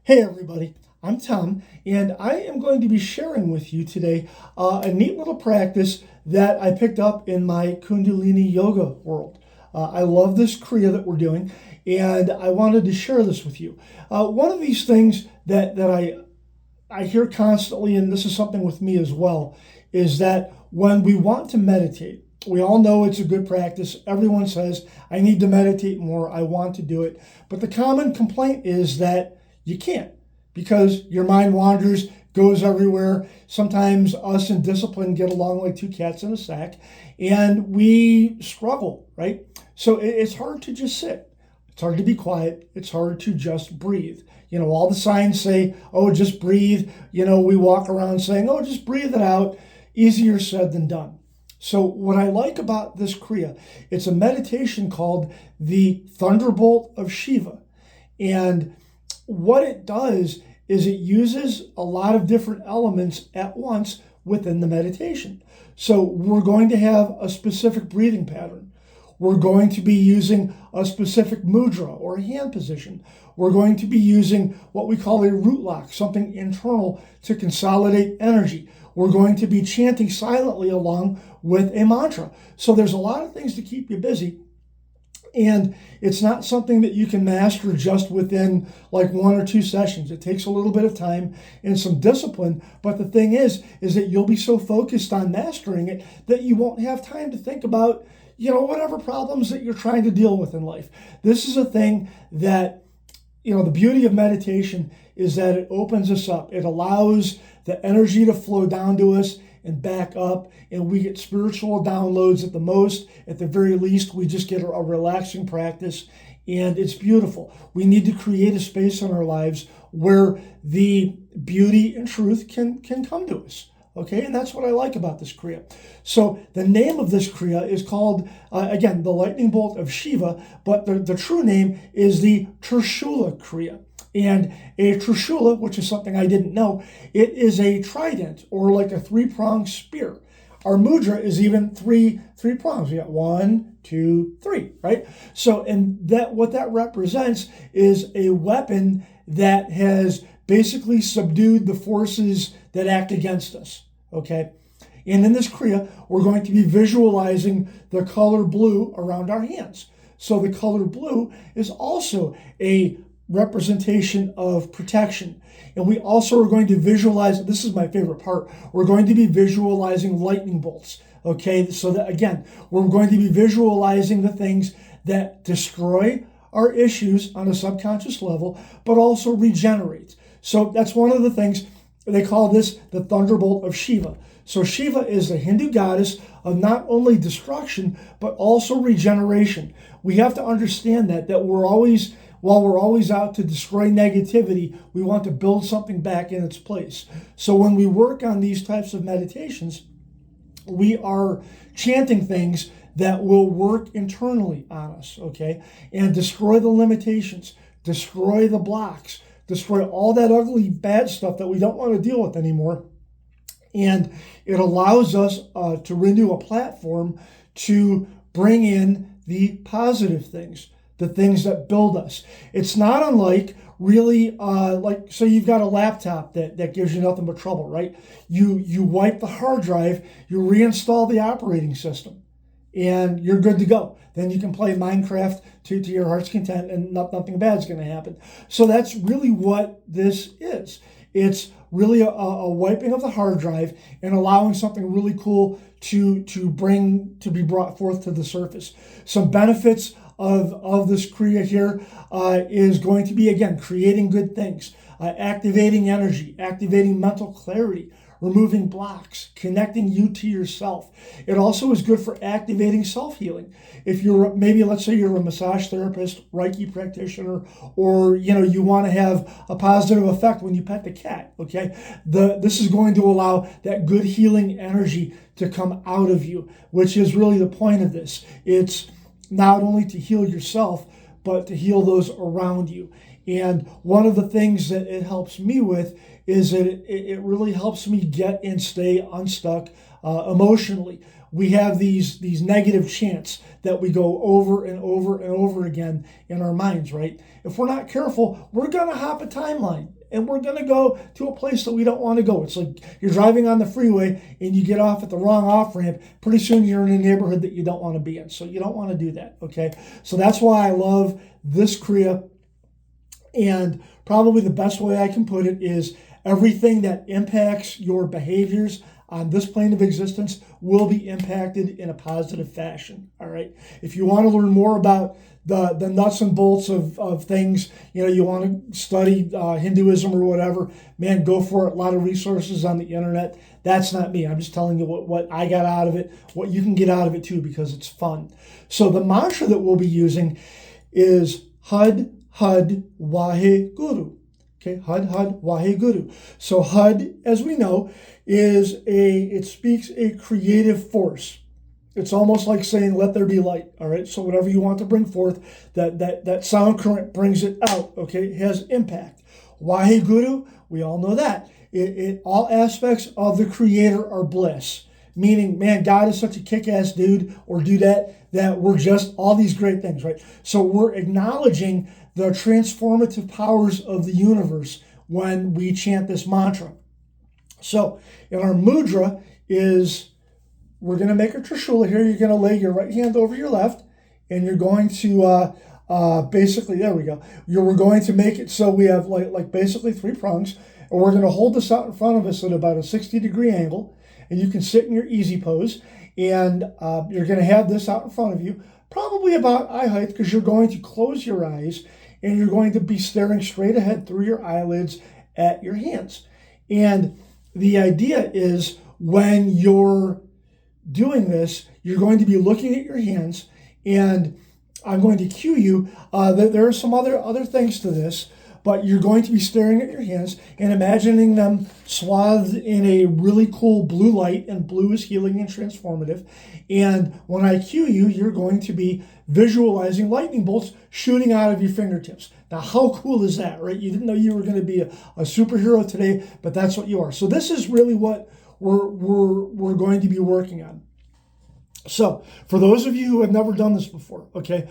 Hey everybody, I'm Tom, and I am going to be sharing with you today a neat little practice that I picked up in my Kundalini yoga world. I love this Kriya that we're doing, and I wanted to share this with you. One of these things that I hear constantly, and this is something with me as well, is that when we want to meditate, we all know it's a good practice. Everyone says, I need to meditate more, I want to do it. But the common complaint is that you can't because your mind wanders, goes everywhere. Sometimes us in discipline get along like two cats in a sack, and we struggle, right? So it's hard to just sit. It's hard to be quiet. It's hard to just breathe. All the signs say, oh, just breathe. We walk around saying, oh, just breathe it out. Easier said than done. So what I like about this Kriya, it's a meditation called the Thunderbolt of Shiva. And what it does is it uses a lot of different elements at once within the meditation. So we're going to have a specific breathing pattern. We're going to be using a specific mudra or hand position. We're going to be using what we call a root lock, something internal to consolidate energy. We're going to be chanting silently along with a mantra. So there's a lot of things to keep you busy. And it's not something that you can master just within like 1 or 2 sessions. It takes a little bit of time and some discipline. But the thing is that you'll be so focused on mastering it that you won't have time to think about, whatever problems that you're trying to deal with in life. This is a thing that, the beauty of meditation is that it opens us up. It allows the energy to flow down to us and back up, and we get spiritual downloads at the most. At the very least, we just get a relaxing practice, and it's beautiful. We need to create a space in our lives where the beauty and truth can come to us. Okay, and that's what I like about this Kriya. So the name of this Kriya is called, again, the Lightning Bolt of Shiva, but the true name is the Tershula Kriya. And a Tershula, which is something I didn't know, it is a trident or like a 3-pronged spear. Our mudra is even three prongs. We got 1, 2, 3, right? So, and that what that represents is a weapon that has basically subdued the forces that act against us, okay? And in this Kriya, we're going to be visualizing the color blue around our hands. So the color blue is also a representation of protection. And we also are going to visualize, this is my favorite part, we're going to be visualizing lightning bolts, okay? So that, again, we're going to be visualizing the things that destroy our issues on a subconscious level, but also regenerate. So that's one of the things, they call this the Thunderbolt of Shiva. So Shiva is the Hindu goddess of not only destruction, but also regeneration. We have to understand that we're always, while we're always out to destroy negativity, we want to build something back in its place. So when we work on these types of meditations, we are chanting things that will work internally on us, okay? And destroy the limitations, destroy the blocks, destroy all that ugly, bad stuff that we don't want to deal with anymore. And it allows us to renew a platform to bring in the positive things, the things that build us. It's not unlike really like, so you've got a laptop that gives you nothing but trouble, right? You wipe the hard drive, you reinstall the operating system, and you're good to go. Then you can play Minecraft to your heart's content, and nothing bad's going to happen. So that's really what this is. It's really a wiping of the hard drive and allowing something really cool to be brought forth to the surface. Some benefits of this Kriya here is going to be, again, creating good things, activating energy, activating mental clarity, removing blocks, connecting you to yourself. It also is good for activating self-healing. If you're maybe, let's say you're a massage therapist, Reiki practitioner, or you want to have a positive effect when you pet the cat, okay? This is going to allow that good healing energy to come out of you, which is really the point of this. It's not only to heal yourself, but to heal those around you. And one of the things that it helps me with is that it really helps me get and stay unstuck emotionally. we have these negative chants that we go over and over and over again in our minds, right? If we're not careful, we're going to hop a timeline and we're going to go to a place that we don't want to go. It's like you're driving on the freeway and you get off at the wrong off-ramp. Pretty soon you're in a neighborhood that you don't want to be in. So you don't want to do that, okay? So that's why I love this Kriya. And probably the best way I can put it is everything that impacts your behaviors on this plane of existence will be impacted in a positive fashion, all right? If you want to learn more about the nuts and bolts of things, you want to study Hinduism or whatever, man, go for it. A lot of resources on the internet. That's not me. I'm just telling you what I got out of it, what you can get out of it too, because it's fun. So the mantra that we'll be using is Had Had Wahe Guru. Okay, Had Had Wahe Guru. So Had, as we know, it speaks a creative force. It's almost like saying, let there be light, all right? So whatever you want to bring forth, that sound current brings it out, okay? It has impact. Wahe Guru, we all know that. All aspects of the Creator are bliss. Meaning, man, God is such a kick-ass dude or dudette that we're just all these great things, right? So we're acknowledging the transformative powers of the universe when we chant this mantra. So in our mudra is, we're going to make a Tershula here. You're going to lay your right hand over your left, and you're going to basically, there we go. We're going to make it so we have like basically 3 prongs, and we're going to hold this out in front of us at about a 60-degree angle, and you can sit in your easy pose, and you're going to have this out in front of you, probably about eye height, because you're going to close your eyes, and you're going to be staring straight ahead through your eyelids at your hands. And the idea is when you're doing this, you're going to be looking at your hands, and I'm going to cue you that there are some other things to this, but you're going to be staring at your hands and imagining them swathed in a really cool blue light, and blue is healing and transformative. And when I cue you, you're going to be visualizing lightning bolts shooting out of your fingertips. Now, how cool is that, right? You didn't know you were going to be a superhero today, but that's what you are. So this is really what we're going to be working on. So for those of you who have never done this before, okay,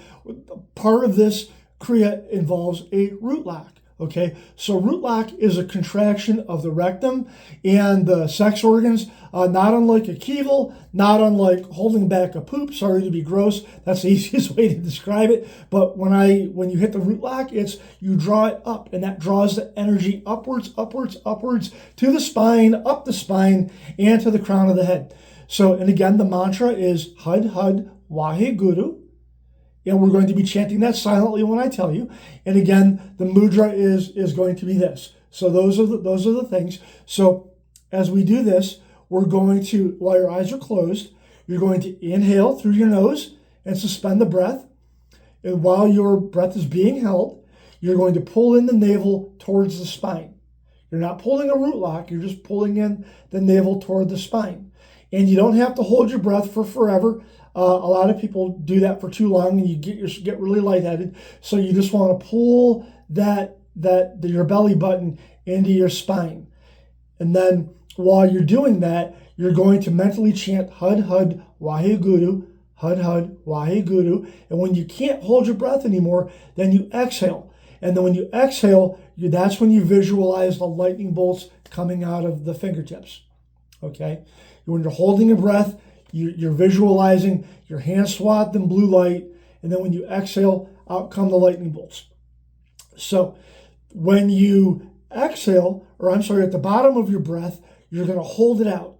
part of this Kriya involves a root lock. Okay, so root lock is a contraction of the rectum and the sex organs, not unlike a Kegel, not unlike holding back a poop. Sorry to be gross, that's the easiest way to describe it. But when you hit the root lock, you draw it up, and that draws the energy upwards, upwards, upwards to the spine, up the spine, and to the crown of the head. So, and again, the mantra is Had Had Wahe Guru. And we're going to be chanting that silently when I tell you. And again, the mudra is going to be this. So those are the things. So as we do this, we're going to, while your eyes are closed, you're going to inhale through your nose and suspend the breath. And while your breath is being held, you're going to pull in the navel towards the spine. You're not pulling a root lock, you're just pulling in the navel toward the spine. And you don't have to hold your breath for forever. A lot of people do that for too long, and you get really lightheaded. So you just want to pull your belly button into your spine. And then while you're doing that, you're going to mentally chant Had Had Wahe Guru, Had Had Wahe Guru. And when you can't hold your breath anymore, then you exhale. And then when you exhale, that's when you visualize the lightning bolts coming out of the fingertips. Okay? When you're holding your breath, you're visualizing your hands swathed in blue light, and then when you exhale, out come the lightning bolts. So when you exhale, at the bottom of your breath, you're going to hold it out.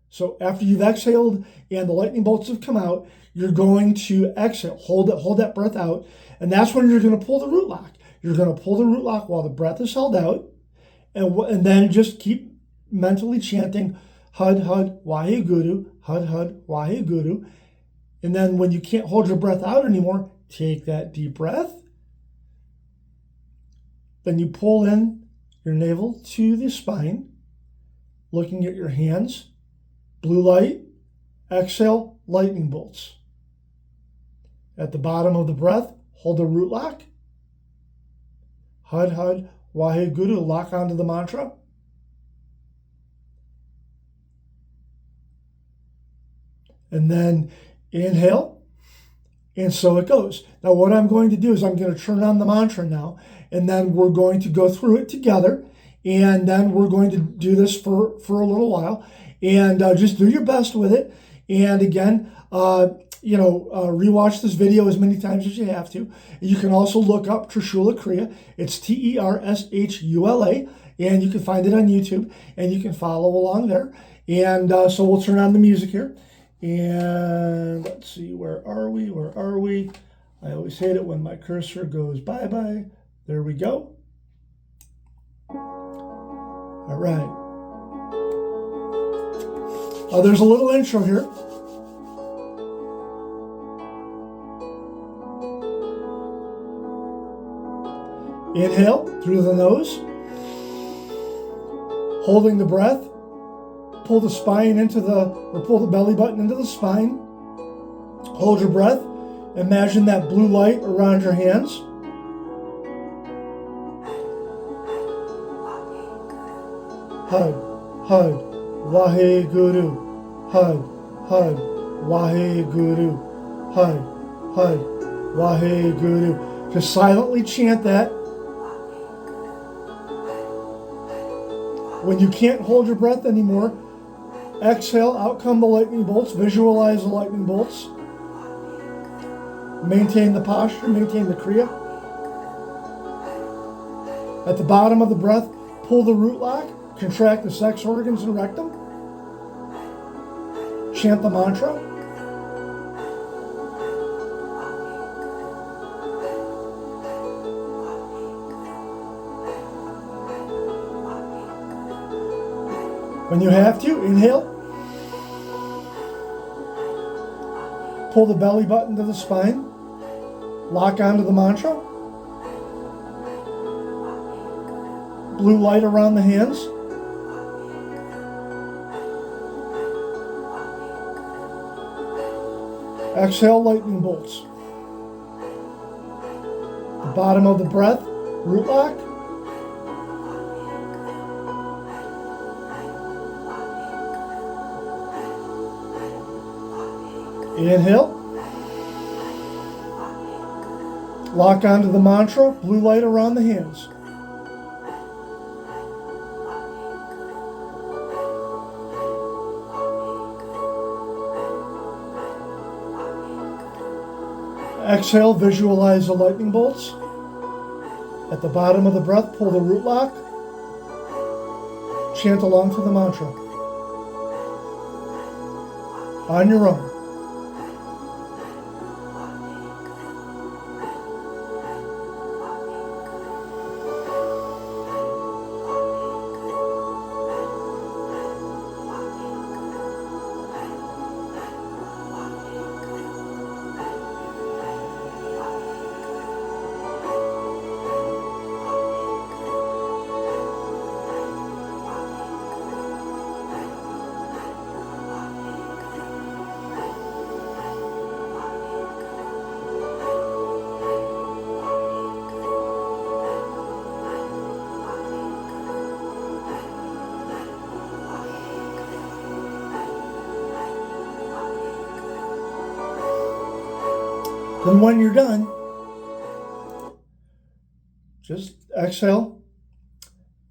So after you've exhaled and the lightning bolts have come out, you're going to exhale, hold that breath out, and that's when you're going to pull the root lock. You're going to pull the root lock while the breath is held out, and then just keep mentally chanting Had Had Wahe Guru, Had Had Wahe Guru. And then when you can't hold your breath out anymore, take that deep breath. Then you pull in your navel to the spine, looking at your hands, blue light, exhale, lightning bolts. At the bottom of the breath, hold a root lock. Had Had Wahe Guru, lock onto the mantra. and then inhale, and so it goes. Now what I'm going to do is I'm going to turn on the mantra now, and then we're going to go through it together, and then we're going to do this for a little while, and just do your best with it. And again, rewatch this video as many times as you have to. You can also look up Tershula Kriya. It's Tershula, and you can find it on YouTube, and you can follow along there. And so we'll turn on the music here. And let's see, where are we? Where are we? I always hate it when my cursor goes bye-bye. There we go. All right. There's a little intro here. Inhale through the nose, holding the breath. Pull the spine pull the belly button into the spine. Hold your breath. Imagine that blue light around your hands. Hud, Hud, Waheguru. Hud, Hud, Waheguru. Hud, Hud, Waheguru. Just silently chant that. When you can't hold your breath anymore, exhale, out come the lightning bolts. Visualize the lightning bolts. Maintain the posture, maintain the Kriya. At the bottom of the breath, pull the root lock, contract the sex organs and rectum. Chant the mantra. When you have to, inhale. Pull the belly button to the spine. Lock onto the mantra. Blue light around the hands. Exhale, lightning bolts. The bottom of the breath, root lock. Inhale. Lock onto the mantra, blue light around the hands. Exhale, visualize the lightning bolts. At the bottom of the breath, pull the root lock. Chant along to the mantra. On your own. Then when you're done, just exhale,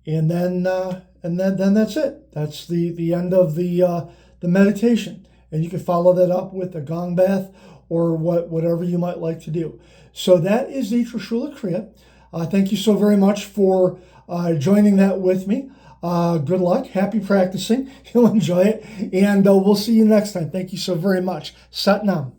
and then that's it. That's the end of the meditation, and you can follow that up with a gong bath or whatever you might like to do. So that is the Tershula Kriya. Thank you so very much for joining that with me. Good luck. Happy practicing. You'll enjoy it, and we'll see you next time. Thank you so very much. Sat Nam.